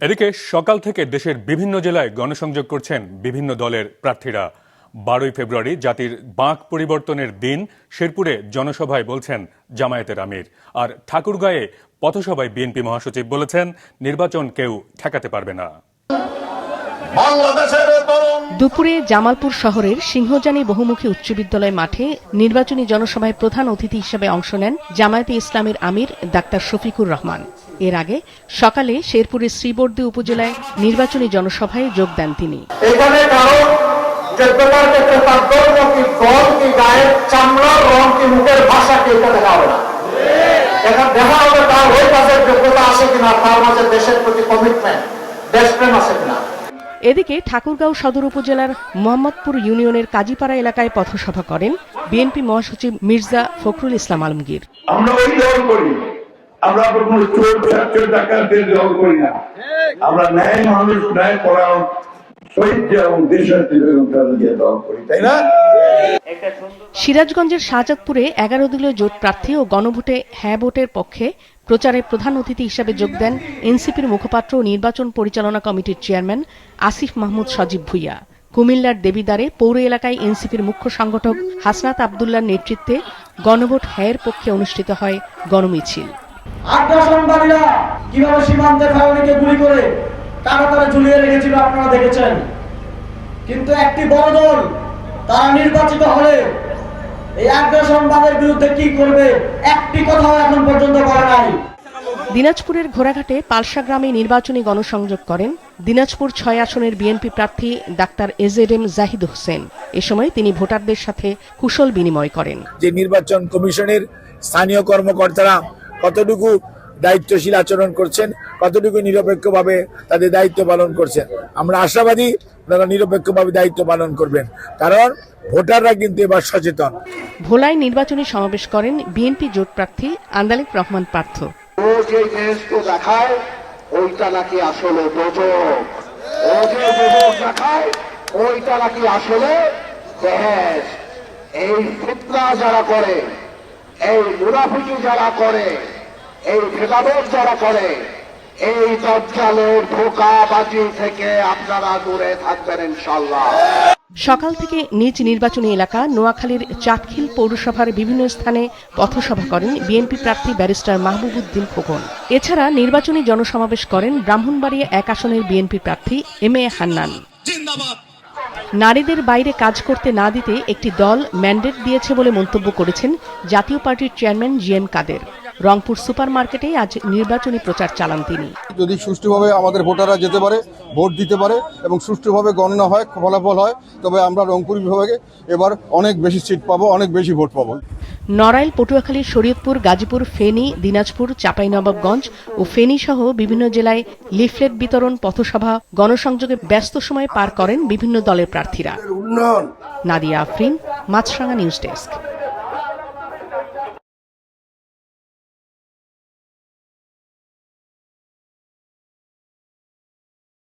এদিকে সকাল থেকে দেশের বিভিন্ন জেলায় গণসংযোগ করছেন বিভিন্ন দলের প্রার্থীরা। 12 ফেব্রুয়ারি জাতির বাঁক পরিবর্তনের দিন শেরপুরে জনসভায় বলছেন জামায়াতের আমির। আর ঠাকুরগাঁয়ে পথসভায় বিএনপি মহাসচিব বলেছেন নির্বাচন কেউ ঠেকাতে পারবে না। দুপুরে জামালপুর শহরের সিংহজানি বহুমুখী উচ্চ বিদ্যালয় মাঠে নির্বাচনী জনসভায় প্রধান অতিথি হিসেবে অংশ নেন জামায়াতে ইসলামের আমির ডাক্তার শফিকুর রহমান। এর আগে সকালে শেরপুরের শ্রীবর্দী উপজেলায় নির্বাচনী জনসভায় যোগ দেন তিনি। এদিকে ঠাকুরগাঁও সদর উপজেলার মোহাম্মদপুর ইউনিয়নের কাজীপাড়া এলাকায় পথসভা করেন বিএনপি মহাসচিব মির্জা ফখরুল ইসলাম আলমগীর। আমরা ওই দল করি, আমরা কোনো চোর ছাত্র ডাকাতদের দল করি না, আমরা ন্যায় মানুষ, ন্যায় পরায়ণ শহীদ এবং দেশাত্মীয় দল করি, তাই না? সিরাজগঞ্জের শাহজাদপুরে 11 দলীয় জোট প্রার্থী ও গণভোটে হ্যাঁ ভোটের পক্ষে প্রচারে প্রধান অতিথি হিসেবে যোগ দেন এনসিপির মুখপাত্র ও নির্বাচন পরিচালনা কমিটির চেয়ারম্যান আসিফ মাহমুদ সজীব ভুইয়া। কুমিল্লার দেবিদ্বারে পৌর এলাকায় এনসিপির মুখ্য সংগঠক হাসনাত আবদুল্লাহর নেতৃত্বে গণভোট হ্যাঁর পক্ষে অনুষ্ঠিত হয় গণমিছিল। আগ্রাসনকারীরা কিভাবে সীমান্তে ফেলানিকে গুলি করে কারাগারে ঝুলিয়ে রেখেছিল আপনারা দেখেছেন, কিন্তু একটি বড় দল তারা নির্বাচিত হলে এই আগ্রাসনবাদের বিরুদ্ধে কি করবে একটি কথাও এখন পর্যন্ত বলে নাই। দিনাজপুরের ঘোড়াঘাটে পালসা গ্রামে নির্বাচনী গণসংযোগ করেন দিনাজপুর 6 আসনের বিএনপি প্রার্থী ডাক্তার এজেডএম জাহিদ হোসেন। এ সময় তিনি ভোটারদের সাথে কুশল বিনিময় করেন। যে নির্বাচন কমিশনের স্থানীয় কর্মকর্তারা কতটুকু দায়িত্বশীল আচরণ করছেন, কতটুকু নিরপেক্ষভাবে তাদের দায়িত্ব পালন করছেন, আমরা আশাবাদী তারা নিরপেক্ষভাবে দায়িত্ব পালন করবেন, কারণ ভোটাররা কিন্তু এবার সচেতন। ভোলায় নির্বাচনী সমাবেশ করেন বিএনপি জোট প্রার্থী আন্দালিক রহমান পার্থ। ও যে দেশকে দেখায় ওইটা নাকি আসলে দোজখ, ও যে দোজখ দেখায় ওইটা নাকি আসলে দেশ। এই ফিতনা যারা করে, এই মুনাফিকি যারা করে, এই ভেদাভেদ যারা করে, এই দজ্জালের ধোঁকাবাজি থেকে আপনারা দূরে থাকবেন ইনশাআল্লাহ। সকাল থেকে নিজ নির্বাচনী এলাকা নোয়াখালীর চাটখিল পৌরসভার বিভিন্ন স্থানে পথসভা করেন বিএনপি প্রার্থী ব্যারিস্টার মাহবুব উদ্দিন খোকন। এছাড়া নির্বাচনী জনসমাবেশ করেন ব্রাহ্মণবাড়িয়া 1 আসনের বিএনপি প্রার্থী এম.এ. হান্নান। নারীদের বাইরে কাজ করতে না দিতে একটি দল ম্যান্ডেট দিয়েছে বলে মন্তব্য করেছেন জাতীয় পার্টির চেয়ারম্যান জি.এম. কাদের। রংপুর সুপার মার্কেটে আজ নির্বাচনী প্রচার চালান তিনি। যদি সুষ্ঠুভাবে আমাদের ভোটাররা যেতে পারে, ভোট দিতে পারে এবং সুষ্ঠুভাবে গণনা হয়, ফলাফল হয়, তবে আমরা রংপুর বিভাগে এবার অনেক বেশি সিট পাবো, অনেক বেশি ভোট পাবো। নড়াইল, পটুয়াখালী, শরীয়তপুর, গাজীপুর, ফেনী, দিনাজপুর, চাঁপাইনবাবগঞ্জ ও ফেনী সহ বিভিন্ন জেলায় লিফলেট বিতরণ, পথসভা, গণসংযোগে ব্যস্ত সময় পার করেন বিভিন্ন দলের প্রার্থীরা। নাদিয়া আফরিন, মাছরাঙা নিউজ ডেস্ক।